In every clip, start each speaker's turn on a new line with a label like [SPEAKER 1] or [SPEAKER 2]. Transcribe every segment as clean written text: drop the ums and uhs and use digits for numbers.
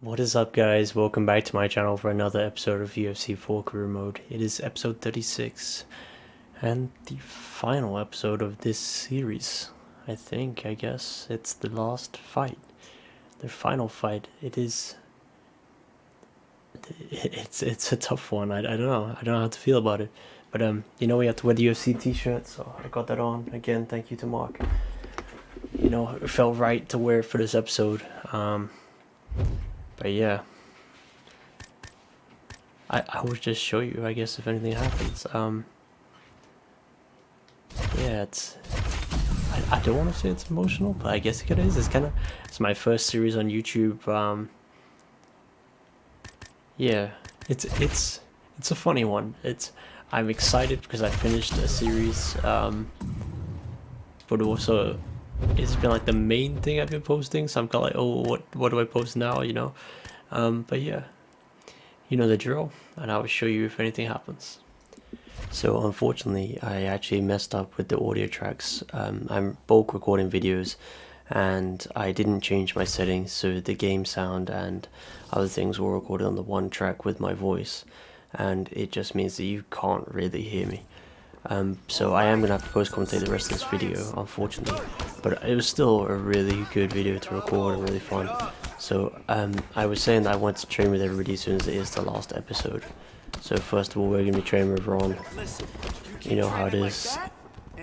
[SPEAKER 1] What is up, guys? Welcome back to my channel for another episode of UFC 4 Career Mode. It is episode 36 and the final episode of this series. I guess it's the last fight, the final fight. It's a tough one. I don't know how to feel about it, but we have to wear the UFC t-shirt, so I got that on again. Thank you to Mark. It felt right to wear it for this episode. But yeah, I will just show you, I guess, if anything happens. Yeah, I don't want to say it's emotional, but I guess it is. It's my first series on YouTube. Yeah, it's a funny one. I'm excited because I finished a series, but also it's been like the main thing I've been posting, so I'm kind of like, oh, what do I post now, but yeah, you know the drill, and I will show you if anything happens. So unfortunately, I actually messed up with the audio tracks. I'm bulk recording videos, and I didn't change my settings, so the game sound and other things were recorded on the one track with my voice, and it just means that you can't really hear me. So I am going to have to post-commentate the rest of this video, unfortunately, but it was still a really good video to record and really fun. So I was saying that I wanted to train with everybody as soon as it is the last episode. So first of all, we're going to be training with Ron. You know how it is,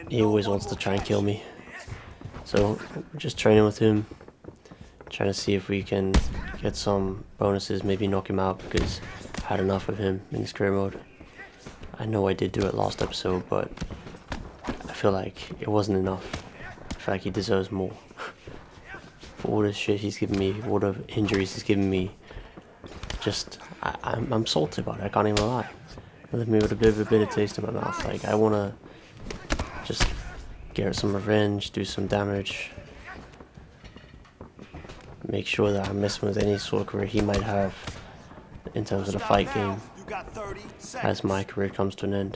[SPEAKER 1] he always wants to try and kill me. So we're just training with him, trying to see if we can get some bonuses, maybe knock him out, because I had enough of him in this career mode. I know I did do it last episode, but I feel like it wasn't enough. I feel like he deserves more. For all the shit he's given me, all the injuries he's given me, I'm salty about it, I can't even lie. It left me with a bit of a bitter taste in my mouth. Like, I want to just get some revenge, do some damage, make sure that I'm messing with any sort of career he might have in terms of the fight game as my career comes to an end.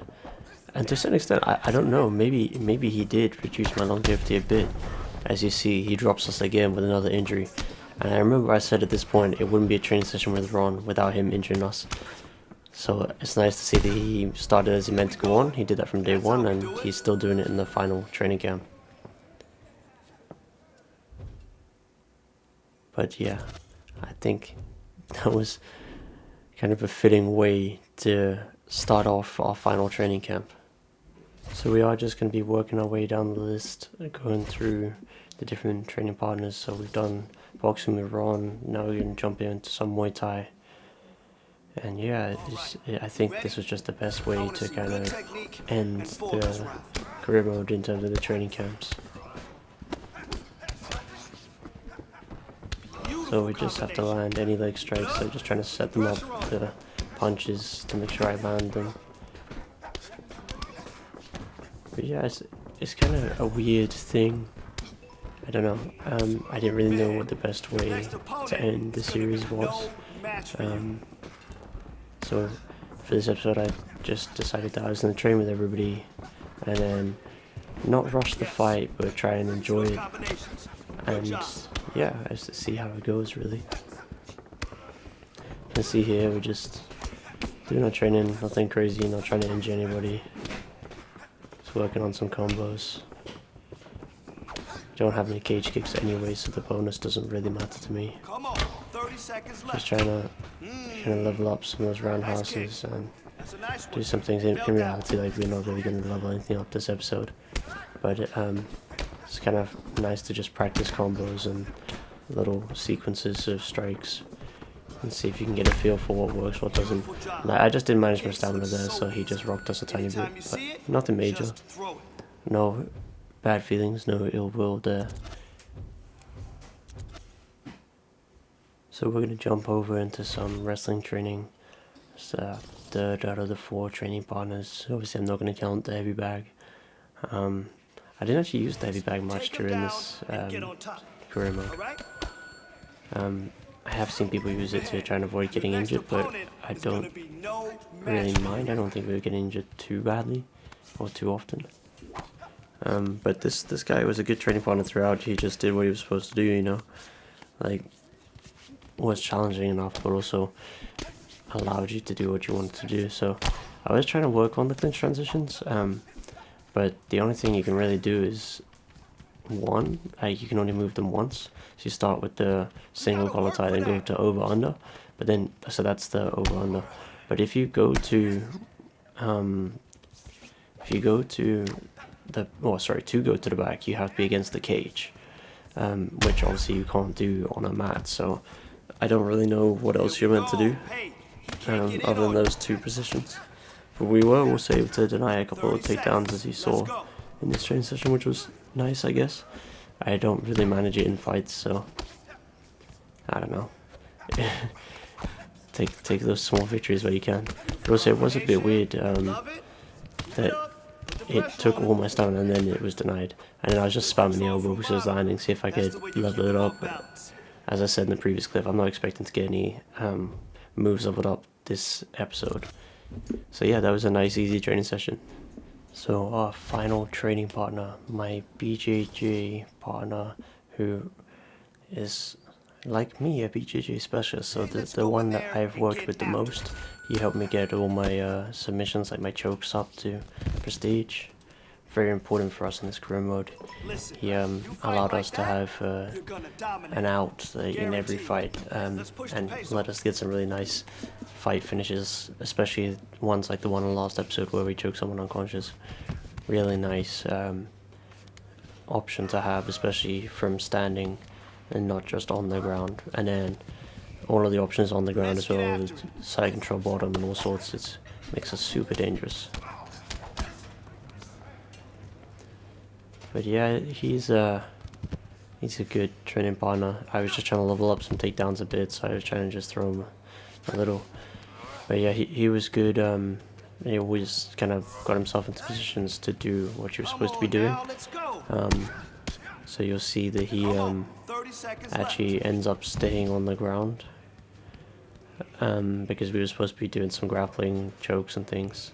[SPEAKER 1] And to a certain extent, I don't know, maybe he did reduce my longevity a bit. As you see, he drops us again with another injury. And I remember I said at this point it wouldn't be a training session with Ron without him injuring us. So it's nice to see that he started as he meant to go on. He did that from day one, and he's still doing it in the final training camp. But yeah, I think that was kind of a fitting way to start off our final training camp. So we are just going to be working our way down the list, going through the different training partners. So we've done boxing with Ron, now we're going to jump into some Muay Thai. And yeah, I think this was just the best way to kind of end the career mode in terms of the training camps. So we just have to land any leg strikes, so just trying to set them up, the punches, to make sure I land them. But yeah, it's kind of a weird thing. I don't know. I didn't really know what the best way to end the series was. So for this episode, I just decided that I was going to train with everybody and then not rush the fight, but try and enjoy it. And yeah, just to see how it goes, really. You can see here, we're just doing our training, nothing crazy, not trying to injure anybody. Just working on some combos. Don't have any cage kicks anyway, so the bonus doesn't really matter to me. Just trying to level up some of those roundhouses and do some things. In reality, like, we're not really going to level anything up this episode, but it's kind of nice to just practice combos and little sequences of strikes and see if you can get a feel for what works, what doesn't. And I just didn't manage my stamina there, so he just rocked us a tiny bit, but nothing major. No bad feelings, no ill will there. So we're going to jump over into some wrestling training. It's the third out of the 4 training partners. Obviously I'm not going to count the heavy bag. I didn't actually use the heavy bag much during this career mode. I have seen people use it to try and avoid getting injured, but I don't really mind. I don't think we were getting injured too badly or too often. But this guy was a good training partner throughout. He just did what he was supposed to do, Like, was challenging enough, but also allowed you to do what you wanted to do. So I was trying to work on the clinch transitions, but the only thing you can really do is one, you can only move them once. So you start with the single collar tie, then go to over under, but then so that's the over under. But if you go to to go to the back, you have to be against the cage, which obviously you can't do on a mat. So I don't really know what else you're meant to do other than those two positions. But we were also able to deny a couple of takedowns, as you saw in this training session, which was nice, I guess. I don't really manage it in fights, so I don't know. take those small victories where you can. But also, it was a bit weird that it took all my stamina and then it was denied. And then I was just spamming the elbow because it was landing, see if I could level it up. But as I said in the previous clip, I'm not expecting to get any moves leveled up this episode. So yeah, that was a nice, easy training session. So our final training partner, my BJJ partner, who is, like me, a BJJ specialist, so the one that I've worked with the most. He helped me get all my submissions, like my chokes, up to prestige. Very important for us in this career mode. He allowed us to have an out in every fight, and let us get some really nice fight finishes, especially ones like the one in the last episode where we choked someone unconscious. Really nice option to have, especially from standing and not just on the ground. And then all of the options on the ground as well, with side control bottom and all sorts. It makes us super dangerous. But yeah, he's a good training partner. I was just trying to level up some takedowns a bit, so I was trying to just throw him a little. But yeah, he was good. He always kind of got himself into positions to do what you're supposed to be doing. So you'll see that he actually ends up staying on the ground, because we were supposed to be doing some grappling chokes and things.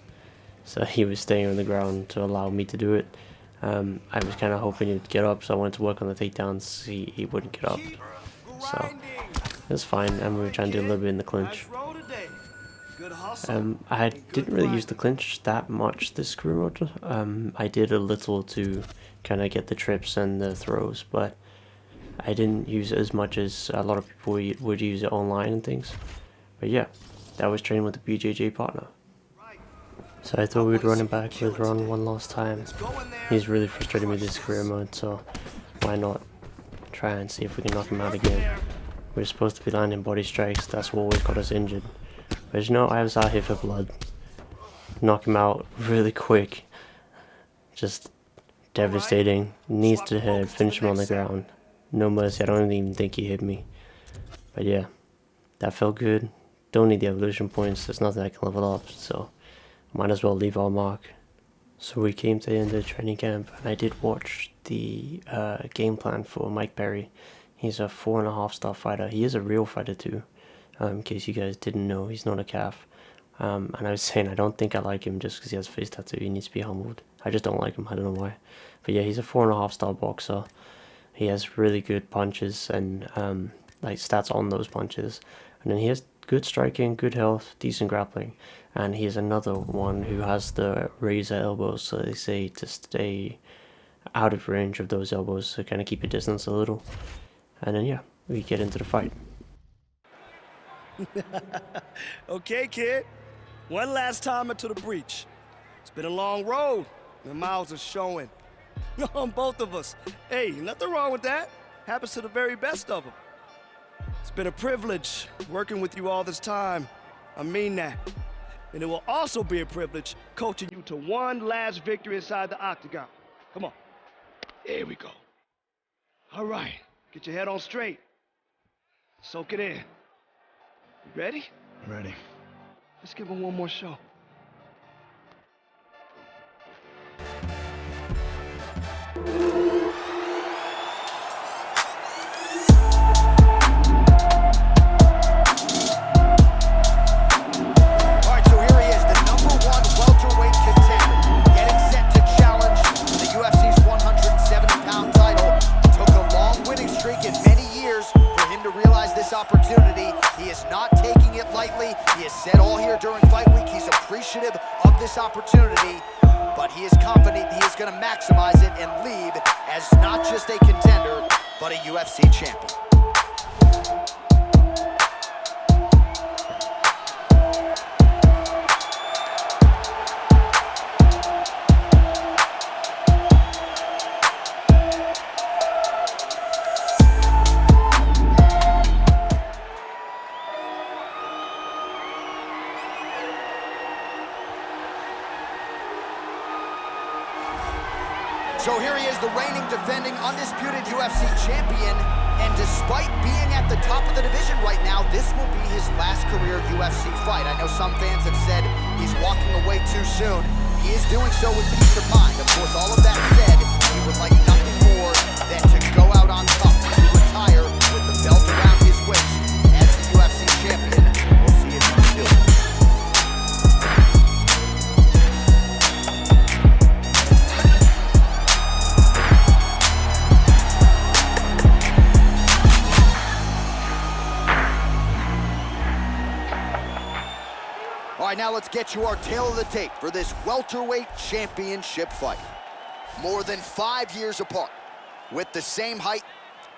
[SPEAKER 1] So he was staying on the ground to allow me to do it. I was kind of hoping he'd get up, so I wanted to work on the takedowns. He wouldn't get up, so it was fine, and we were trying to do a little bit in the clinch. I didn't really use the clinch that much this career mode. I did a little to kind of get the trips and the throws, but I didn't use it as much as a lot of people would use it online and things. But yeah, that was training with the BJJ partner. So I thought we'd run it back with Ron one last time. He's really frustrated me this career mode, so why not try and see if we can knock him out again. We're supposed to be landing body strikes, that's what always got us injured. But you know, I was out here for blood. Knock him out really quick. Just devastating. Knees to the head, finish him on the ground. No mercy, I don't even think he hit me. But yeah, that felt good. Don't need the evolution points, there's nothing I can level up, so might as well leave our mark. So we came to the end of the training camp, and I did watch the game plan for Mike Perry. He's a 4.5 star fighter. He is a real fighter too, in case you guys didn't know. He's not a calf. And I was saying I don't think I like him just because he has a face tattoo. He needs to be humbled. I just don't like him, I don't know why. But yeah, he's a 4.5 star boxer. He has really good punches and like stats on those punches. And then he has good striking, good health, decent grappling. And he's another one who has the razor elbows, so they say to stay out of range of those elbows, to kind of keep your distance a little. And then yeah, we get into the fight.
[SPEAKER 2] Okay, kid. One last time into the breach. It's been a long road. The miles are showing. On both of us. Hey, nothing wrong with that. Happens to the very best of them. It's been a privilege working with you all this time. I mean that. And it will also be a privilege coaching you to one last victory inside the octagon. Come on. There we go. All right. Get your head on straight. Soak it in. You ready?
[SPEAKER 3] Ready.
[SPEAKER 2] Let's give him one more show.
[SPEAKER 3] Opportunity appreciative of this opportunity, but he is confident he is going to maximize it and leave as not just a contender, but a UFC champion. So here he is, the reigning, defending, undisputed UFC champion. And despite being at the top of the division right now, this will be his last career UFC fight. I know some fans have said he's walking away too soon. He is doing so with peace of mind. Of course, all of that said, he would like nothing more than to go out on top, to retire with the belt around his waist as the UFC champion. We'll see if he can do it. All right, now let's get you our tail of the tape for this welterweight championship fight. More than 5 years apart, with the same height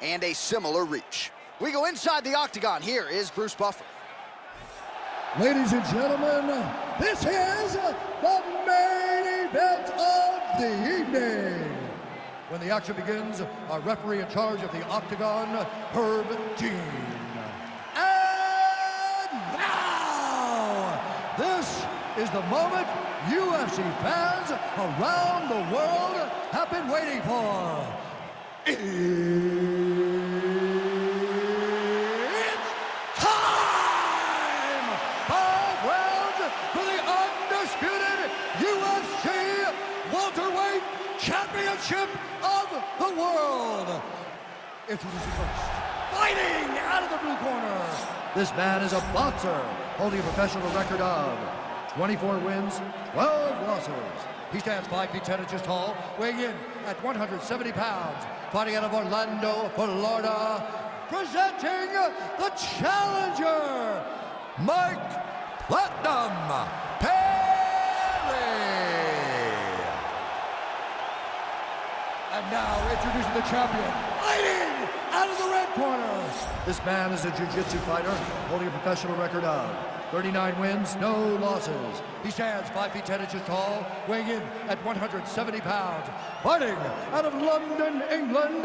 [SPEAKER 3] and a similar reach. We go inside the octagon. Here is Bruce Buffer.
[SPEAKER 4] Ladies and gentlemen, this is the main event of the evening. When the action begins, our referee in charge of the octagon, Herb Dean. And now, this is the moment UFC fans around the world have been waiting for. It's time! 5 rounds for the undisputed UFC welterweight championship of the world. Introducing first, fighting out of the blue corner. This man is a boxer, holding a professional record of 24 wins, 12 losses. He stands 5 feet 10 inches tall, weighing in at 170 pounds. Fighting out of Orlando, Florida, presenting the challenger, Mike Platinum Perry. And now introducing the champion, fighting out of the red corner. This man is a jiu-jitsu fighter, holding a professional record of 39 wins, no losses. He stands 5 feet 10 inches tall, weighing in at 170 pounds. Fighting out of London, England,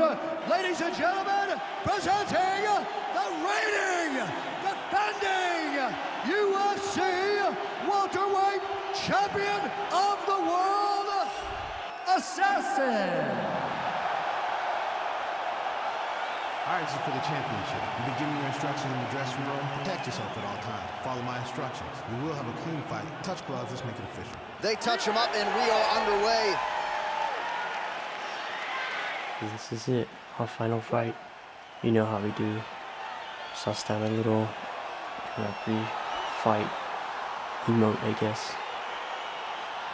[SPEAKER 4] ladies and gentlemen, presenting the reigning, defending UFC welterweight champion of the world, Assassin.
[SPEAKER 5] All right, this is for the championship. You've been giving your instructions in the dressing room. Protect yourself at all times. Follow my instructions. We will have a clean fight. Touch gloves. Let's make it official.
[SPEAKER 3] They touch him up and we are underway.
[SPEAKER 1] This is it, our final fight. You know how we do. So I'll stand a little pre-fight emote, I guess.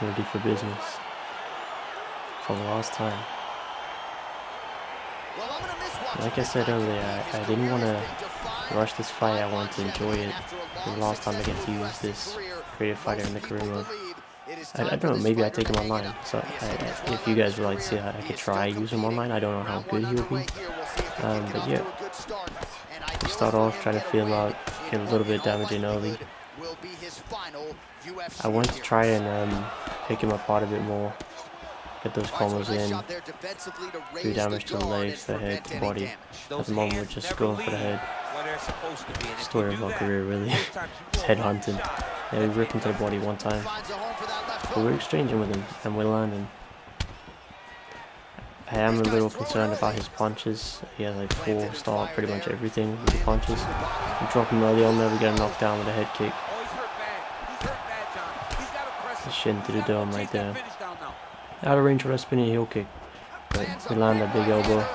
[SPEAKER 1] Ready for business. For the last time. Like I said earlier, I didn't want to rush this fight. I wanted to enjoy it. The last time I get to use this creative fighter in the career mode. I don't know, maybe I take him online. So if you guys would like to see that, I could try use him online. I don't know how good he would be. But yeah, we start off trying to feel him out, get a little bit of damage in early. I want to try and pick him apart a bit more. Get those combos in, do damage to the legs, the head, the body. At the moment we're just going for the head. Story of our career really. It's head hunting. Yeah, we rip into the body one time. But we're exchanging with him and we're landing. I am a little concerned about his punches. He has like 4-star pretty much everything with the punches. We drop him early on there, we get a knockdown with a head kick. The shin to the dome right there. Out of range for a spinning heel kick, but we land a big elbow.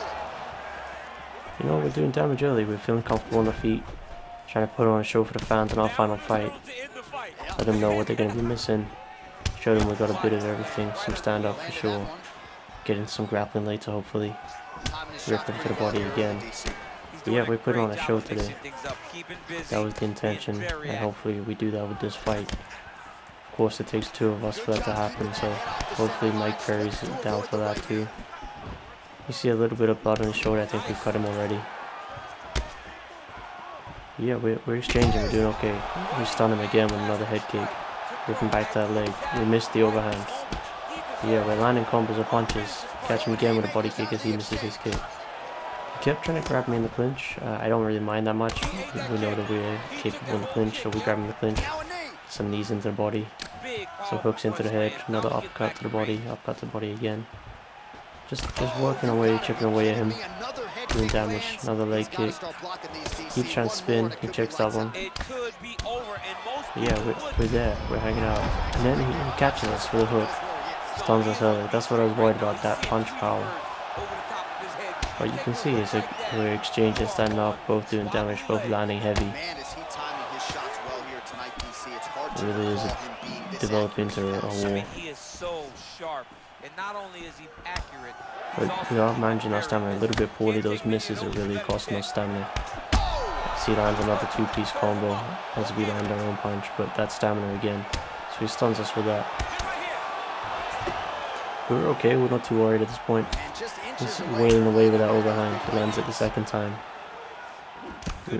[SPEAKER 1] You know, we're doing damage early, we're feeling comfortable on the feet, trying to put on a show for the fans in our final fight. Let them know what they're going to be missing, show them we got a bit of everything, some stand up for sure, getting some grappling later hopefully, rip them to the body again. But yeah, we're putting on a show today. That was the intention, and hopefully we do that with this fight. Of course, it takes two of us for that to happen, so hopefully Mike Perry's down for that too. You see a little bit of blood on his shoulder. I think we've cut him already. Yeah, we're exchanging. We're doing okay. We stun him again with another head kick. Whipping back to that leg. We missed the overhand. Yeah, we're landing combos or punches. Catch him again with a body kick as he misses his kick. He kept trying to grab me in the clinch. I don't really mind that much. We know that we're capable in the clinch, so we grab him in the clinch. Some knees into the body. Some hooks into the head. Another uppercut to the body. Uppercut to the body again. Just working away, chipping away at him. Doing damage. Another leg kick. Keeps trying to spin. He checks that one. Yeah, we're there. We're hanging out. And then he catches us with a hook. Stuns us early. That's what I was worried about, that punch power. But you can see is like we're exchanging, standing up, both doing damage, both landing heavy. It really is developing into a war. But we are managing our stamina a little bit poorly. Those misses are really costing us stamina. See, lands another two-piece combo as we land our own punch, but that's stamina again. So he stuns us with that. We're okay, we're not too worried at this point. He's wailing away with that overhand. He lands it the second time.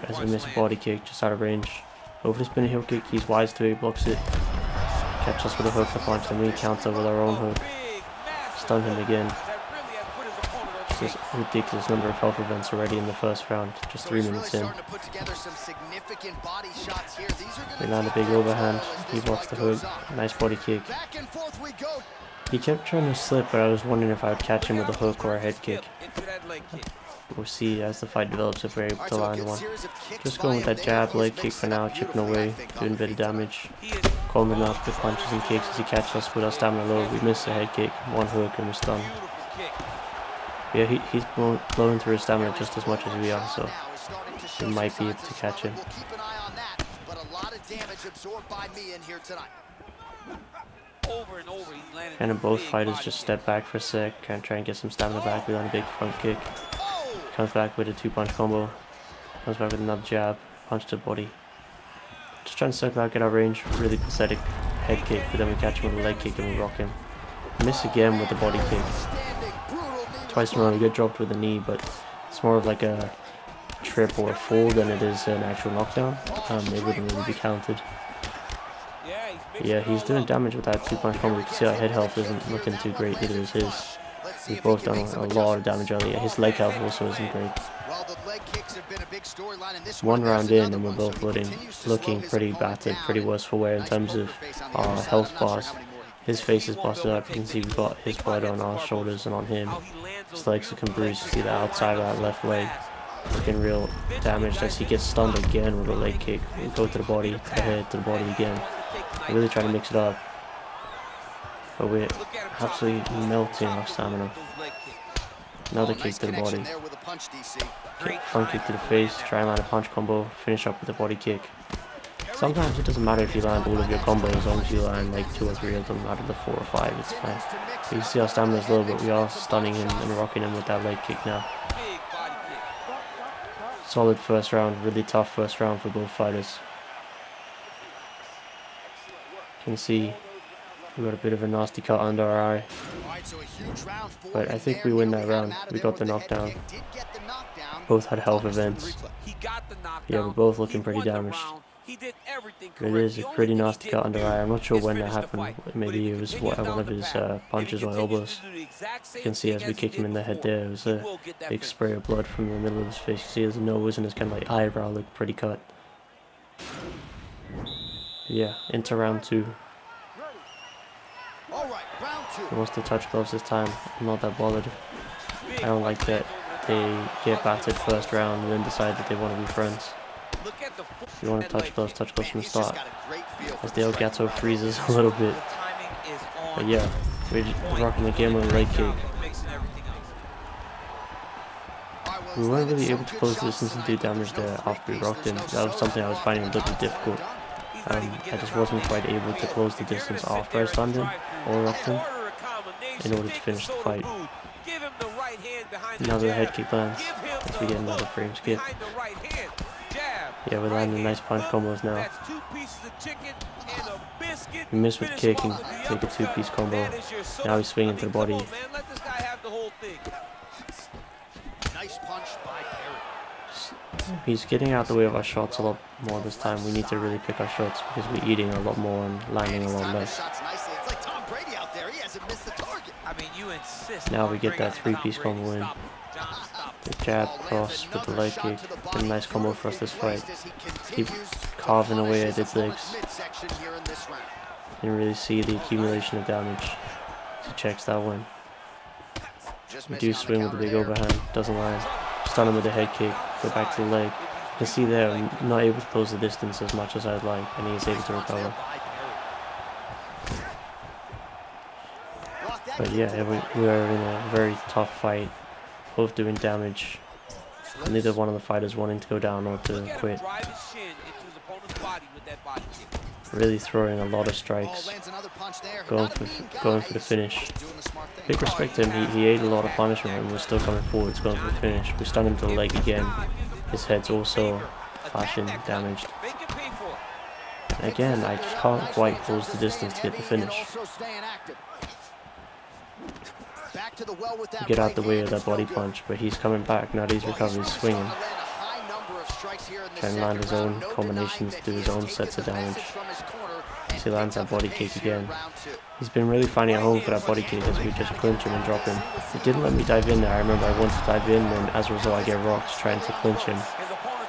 [SPEAKER 1] As we miss a body kick, just out of range. Over the spinning heel kick, he's wise to it, blocks it. Catch us with a hook to punch, and we counter with our own hook. Stun him again. Just a ridiculous number of health events already in the first round, just 3 minutes in. We land a big overhand, he blocks the hook, nice body kick. He kept trying to slip, but I was wondering if I would catch him with a hook or a head kick. We'll see as the fight develops if we're able to land one. Just going with that jab, leg kick for now, chipping away, doing a bit of damage. Combing up with punches and kicks as he catches us with our stamina low. We miss a head kick, one hook, and we're stunned. Yeah, he's blowing through his stamina just as much as we are, so we might be able to catch him. Kind of both fighters just step back for a sec, kind of try and get some stamina back. We land a big front kick. Comes back with a two-punch combo. Comes back with another jab, punch to the body. Just trying to circle out, get our range. Really pathetic head kick, but then we catch him with a leg kick and we rock him. Miss again with the body kick. Twice in a row, we get dropped with a knee, but it's more of like a trip or a fall than it is an actual knockdown. It wouldn't really be counted. Yeah, he's doing damage with that two-punch combo. You can see our head health isn't looking too great, neither is his. We've both done a lot of damage earlier. His leg health also isn't great. 1 round in and we're both looking pretty battered, pretty worse for wear in terms of our health bars. His face is busted up. You can see we've got his blood on our shoulders and on him. His legs looking bruised. You see the outside of that left leg looking real damaged as he gets stunned again with a leg kick. We go to the body, to the head, to the body again. We're really trying to mix it up. But we're absolutely melting our stamina. Another kick to the body. Front kick to the face, try and land a punch combo, finish up with a body kick. Sometimes it doesn't matter if you land all of your combos, as long as you land like 2 or 3 of them out of the 4 or 5, it's fine. But you see our stamina is low, but we are stunning him and rocking him with that leg kick now. Solid first round, really tough first round for both fighters. You can see we got a bit of a nasty cut under our eye. But I think we win that round. We got the knockdown. Both had health events. Yeah, we're both looking pretty damaged. It is a pretty nasty cut under our eye. I'm not sure when that happened. Maybe it was one of his punches or elbows. You can see as we kick him in the head there, it was a big spray of blood from the middle of his face. You see his nose and his kind of like eyebrow look pretty cut. Yeah, into round 2. He wants to touch gloves this time. I'm not that bothered. I don't like that they get battered first round and then decide that they want to be friends. If you want to touch gloves from the start. As the Elgato freezes a little bit. But yeah, we're rocking the game with a leg kick. We weren't really able to close the distance and do damage there after we rocked him. That was something I was finding a little bit difficult. I just wasn't quite able to close the distance after I stunned him or rocked him in order to finish the fight. Another head kick lands as we get another frame skip. Yeah, we're landing nice punch combos now. We missed with kick and take a 2-piece combo. Now he's swinging to the body.
[SPEAKER 3] Nice punch by Perry.
[SPEAKER 1] He's getting out the way of our shots a lot more this time. We need to really pick our shots because we're eating a lot more and landing a lot less. Now we get that 3-piece combo in. The jab, cross with the leg kick. Been a nice combo for us this fight. Keep carving away at its legs. Didn't really see the accumulation of damage. He checks that one. We do swing with the big overhand. Doesn't land. Stun him with the head kick. Go back to the leg. You can see there I'm not able to close the distance as much as I'd like, and he is able to recover. But yeah, we are in a very tough fight, both doing damage. Neither one of the fighters wanting to go down or to quit. Really throwing a lot of strikes, going for the finish. Big respect to him, he ate a lot of punishment and was still coming forwards, going for the finish. We stun him to the leg again. His head's also flashing, damaged. And again, I can't quite close the distance to get the finish. Get out the way of that body punch, but he's coming back now that he's recovered, he's swinging. Trying to land his own combinations, do his own sets of damage. As he lands that body kick again. He's been really finding a home for that body kick as we just clinch him and drop him. He didn't let me dive in there. I remember I wanted to dive in, and as a result I get rocks trying to clinch him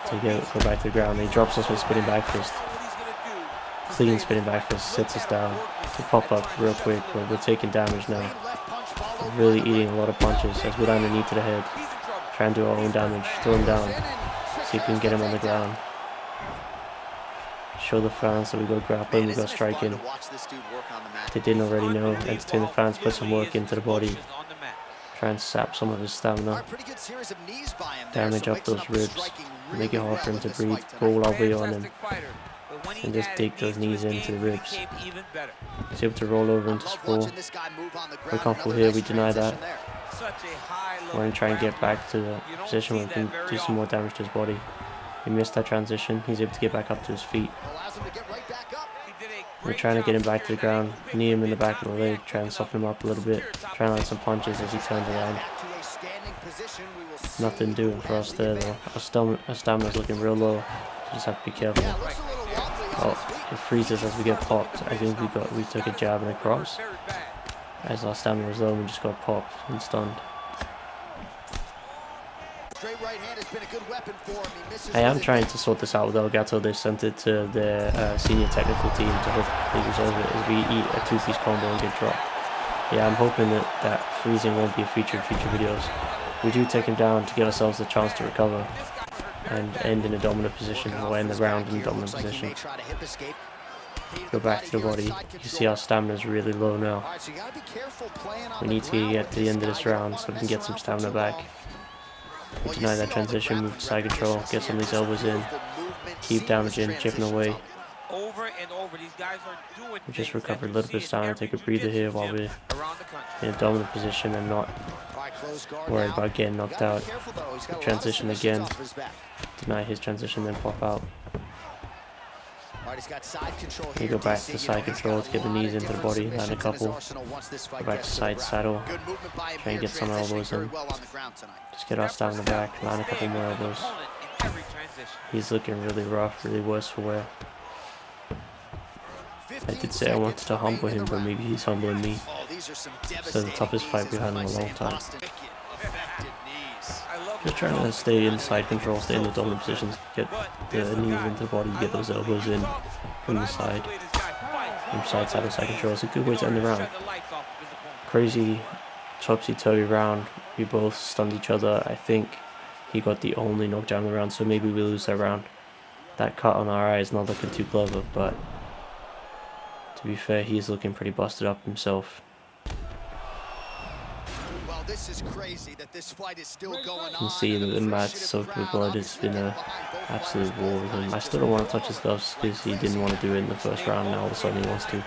[SPEAKER 1] to go back to the ground. And he drops us with spinning back fist. Clean spinning back fist, sits us down to pop up real quick, but we're taking damage now. We're really eating a lot of punches as we land a knee to the head. Try and do our own damage, throw him down, see if we can get him on the ground. Show the fans that we go grappling, we go striking. They didn't already know. Entertain the fans, put some work into the body. Try and sap some of his stamina. Damage up those ribs. Make it hard for him to breathe. Roll our way on him. And just dig those knees into the ribs. He's able to roll over into sprawl. We're comfortable here, we deny that. We're going to try and get back to the position where we can do some more damage to his body. He missed that transition, he's able to get back up to his feet. We're trying to get him back to the ground, knee him in the back of the leg, try and soften him up a little bit, try and land some punches as he turns around. Nothing doing for us there though. Our stamina's looking real low, just have to be careful. Oh, it freezes as we get popped. I think we took a jab and a cross. As our stamina was low, we just got popped and stunned. I am trying to sort this out with Elgato. They sent it to their senior technical team to hopefully resolve it as we eat a 2-piece combo and get dropped. Yeah, I'm hoping that freezing won't be a feature in future videos. We do take him down to give ourselves the chance to recover and end in a dominant position, or end the round in a dominant position. Go back to the body. You see our stamina is really low now. We need to get to the end of this round so we can get some stamina back. Deny that transition, move to side control, get some of these elbows in, keep damaging, chipping away. We just recovered a little bit of stamina, take a breather here while we're in a dominant position and not worried about getting knocked out. Transition again, deny his transition, then pop out. We go back to side control to get the knees into the body, land a couple. Go back to side saddle, try and get some elbows in. Just get our stamina back, land a couple more elbows. He's looking really rough, really worse for wear. I did say I wanted to humble him, but maybe he's humbling me. So the toughest fight we've had in a long time. Just trying to stay in side control, stay in the dominant positions, get the knees into the body, get those elbows in from the side. From side saddle, side control. It's a good way to end the round. Crazy topsy-turvy round. We both stunned each other. I think he got the only knockdown of the round, so maybe we lose that round. That cut on our eye is not looking too clever, but to be fair, he's looking pretty busted up himself.
[SPEAKER 3] This is crazy that this fight is still going on.
[SPEAKER 1] You can see the mat's soaked with blood. It's been an absolute war with him. I still don't want to touch his gloves because he didn't want to do it in the first round. Now all of a sudden he wants to.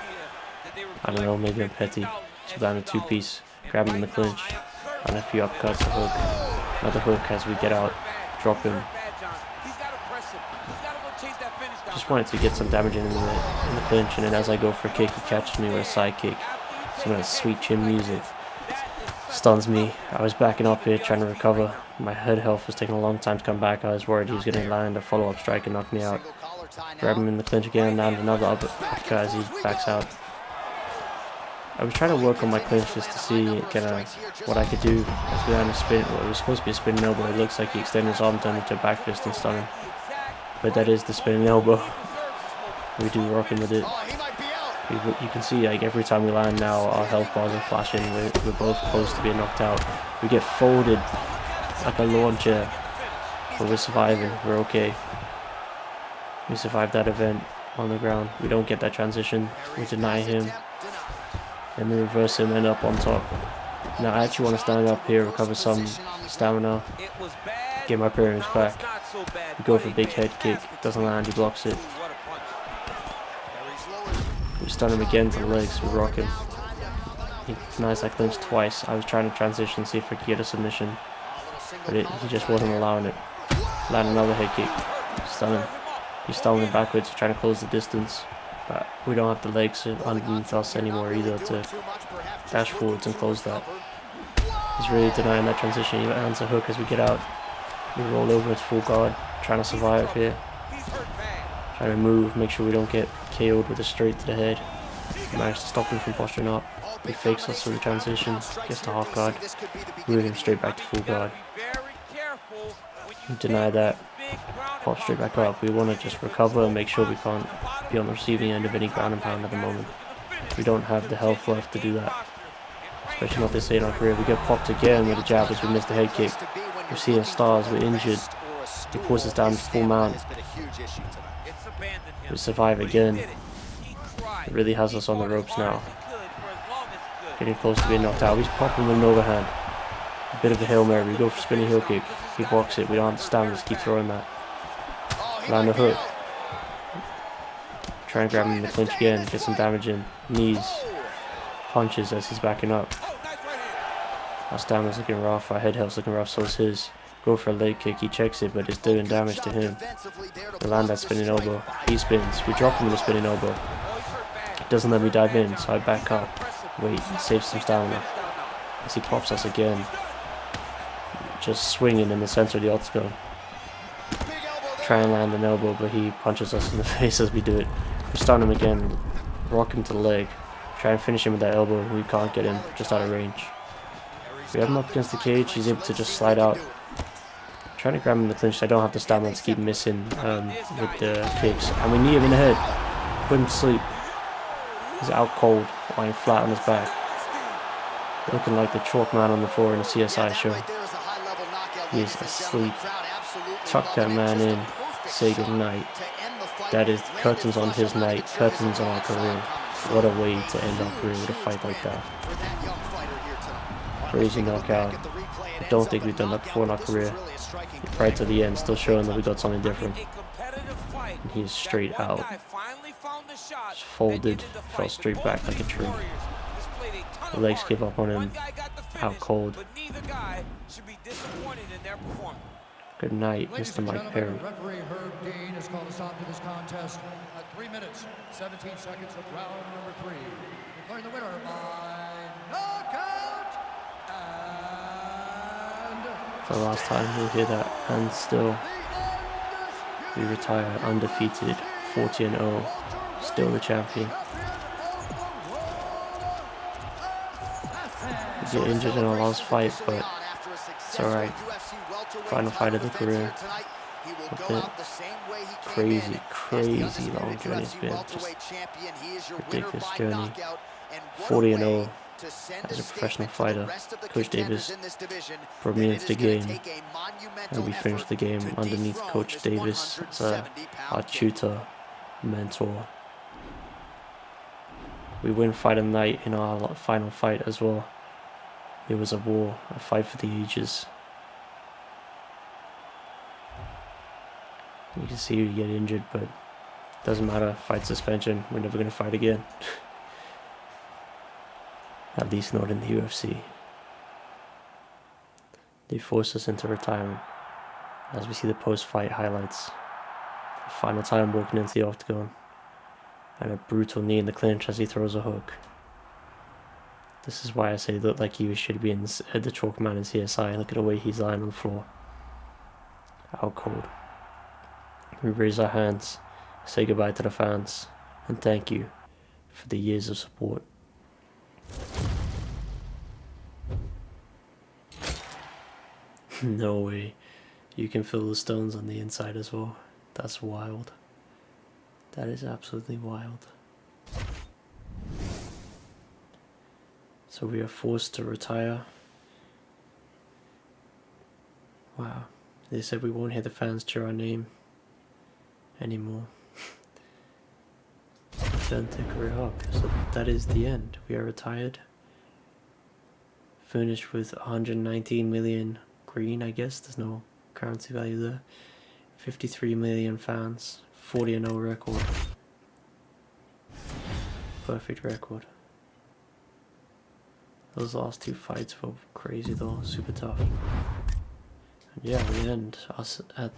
[SPEAKER 1] I don't know, maybe I'm petty. So down a 2-piece, grab him in the clinch, and a few upcuts, a hook, another hook as we get out, drop him. Just wanted to get some damage in the clinch, and then as I go for a kick, he catches me with a side kick. Some of that sweet chin music stuns me. I was backing up here trying to recover. My head health was taking a long time to come back. I was worried he was going to land a follow-up strike and knock me out. Grab him in the clinch again, land another uppercut as he backs out. I was trying to work on my clinch just to see kind of what I could do. As we land a spin, well, it was supposed to be a spinning elbow. It looks like he extended his arm, turned into a back fist and stun him. But that is the spinning elbow. We do rock him with it. You can see, like, every time we land now, our health bars are flashing. We're both close to being knocked out. We get folded like a launcher, but we're surviving. We're okay. We survived that event on the ground. We don't get that transition. We deny him. Then we reverse him, end up on top. Now I actually want to stand up here, recover some stamina, get my appearance back. We go for a big head kick. Doesn't land, he blocks it. We stun him again to the legs, we rock him. He denies that clinch twice. I was trying to transition, see if I could get a submission, but he just wasn't allowing it. Land another head kick, stun him. He's stalling backwards, trying to close the distance, but we don't have the legs underneath us anymore either to dash forwards and close that. He's really denying that transition. He lands a hook as we get out. We roll over to full guard, trying to survive here. Trying to move, make sure we don't get KO'd with a straight to the head. We managed to stop him from posturing up. He fakes us through the transition, gets to half guard, move him straight back to full guard. Deny that, pop straight back up. We want to just recover and make sure we can't be on the receiving end of any ground and pound at the moment. We don't have the health left to do that, especially not this late in our career. We get popped again with a jab as we miss the head kick. We're seeing stars, we're injured. He pulls us down to full mount. We survive again. It really has us on the ropes now. Getting close to being knocked out. He's popping with an overhand. A bit of a Hail Mary. We go for spinning heel kick. He blocks it. We don't have the stamina to keep throwing that. Land a hook. Try and grab him in the clinch again. Get some damage in. Knees. Punches as he's backing up. Our stamina's looking rough. Our head health's looking rough. So is his. Go for a leg kick. He checks it, but it's doing damage to him. We land that spinning elbow. He spins. We drop him with a spinning elbow. He doesn't let me dive in, so I back up. Wait, save some stamina. As he pops us again. Just swinging in the center of the octagon. Try and land an elbow, but he punches us in the face as we do it. We stun him again. Rock him to the leg. Try and finish him with that elbow. We can't get him. Just out of range. We have him up against the cage. He's able to just slide out. Trying to grab him in the clinch. I don't have the stamina to keep missing with the kicks. And we knee him in the head. Put him to sleep. He's out cold, lying flat on his back. Looking like the chalk man on the floor in a CSI show. He's asleep. Tuck that man in. Say goodnight. That is the curtains on his night. Curtains on our career. What a way to end our career with a fight like that. Crazy knockout. I don't think we've done that before in our career. Right to the end, still showing that we got something different. And he's straight out. Just folded, fell straight back like a tree. The legs give up on him. Out cold. Good night, Mr. Mike Perry.
[SPEAKER 4] Referee Herb Dean has called a stop to this contest at 3 minutes, 17 seconds of round number 3. Declaring the winner by knockout.
[SPEAKER 1] For the last time we'll hear that, and still we retire undefeated, 40-0, still the champion. We get injured in our last fight, but it's alright. Final fight of the career. A bit crazy long journey it's been. Just ridiculous journey. 40-0. As a professional fighter, Coach Davis brought me into the game, and we finished the game underneath Coach Davis as our tutor, mentor. We win fight of the night in our final fight as well. It was a war, a fight for the ages. You can see you get injured, but it doesn't matter. Fight suspension. We're never going to fight again. At least not in the UFC. They forced us into retirement. As we see the post-fight highlights, Final time walking into the octagon. And a brutal knee in the clinch as he throws a hook. This is why I say look like he should be in the chalk man in CSI. Look at the way he's lying on the floor. Out cold. We raise our hands, say goodbye to the fans, and thank you for the years of support. No way. You can feel the stones on the inside as well. That's wild. That is absolutely wild. So we are forced to retire. Wow. They said we won't hear the fans cheer our name anymore. Return to career arc. So that is the end. We are retired. Finished with 119 million green, I guess. There's no currency value there. 53 million fans. 40-0 record. Perfect record. Those last two fights were crazy though, super tough. And yeah, we end us at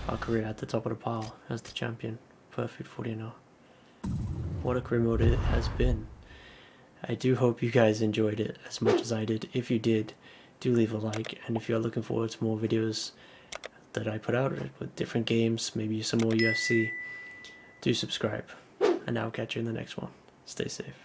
[SPEAKER 1] our career at the top of the pile as the champion. Perfect 40-0. What a career mode it has been. I do hope you guys enjoyed it as much as I did. If you did, do leave a like, and if you're looking forward to more videos that I put out with different games, maybe some more UFC, do subscribe. And I'll catch you in the next one. Stay safe.